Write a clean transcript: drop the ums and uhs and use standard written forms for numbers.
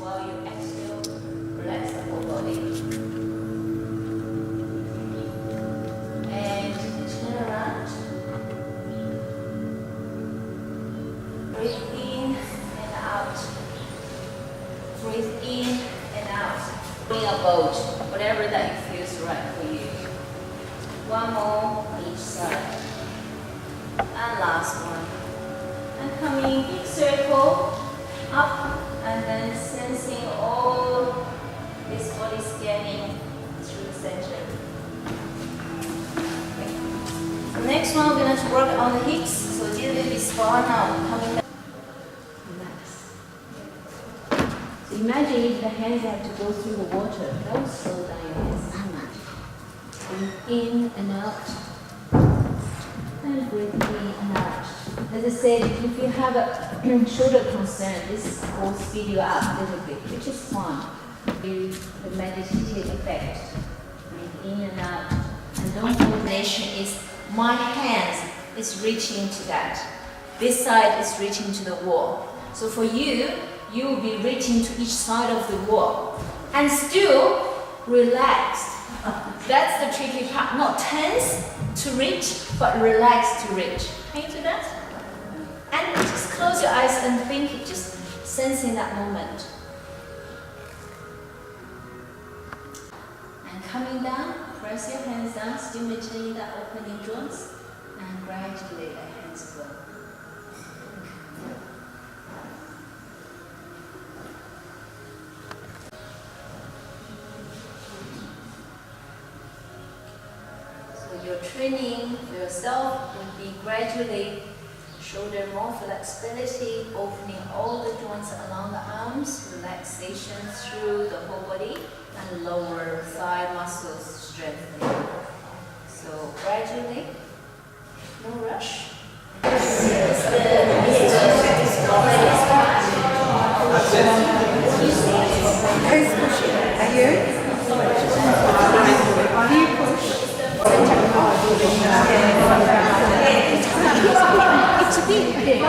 while you exhale, relax the whole body. And turn around. Breathe in and out. Breathe in and out. Bring a boat, whatever that feels right for you. One more on each side. And last one. And coming big circle up, and then sensing all this body scanning through the center. Okay. The next one, we're going to work on the hips. So a little bit spa now, coming down. Relax. So imagine if the hands have to go through the water. That will slow down your hands. Breathe in and out. And breathe in and out. As I said, if you have a shoulder concern, this will speed you up a little bit, which is fun. The meditative effect. Breathe in and out. And don't coordination is my hands is reaching to that. This side is reaching to the wall. So for you, you will be reaching to each side of the wall. And still relaxed. That's the tricky part. Not tense to reach, but relaxed to reach. Can you do that? And just close your eyes and think, just sensing that moment. And coming down, press your hands down, still maintaining that opening joints, and gradually the hands go. Your training for yourself will be gradually shoulder more flexibility, opening all the joints along the arms, relaxation through the whole body, and lower thigh muscles strengthening. So gradually, no rush. It's a big thing.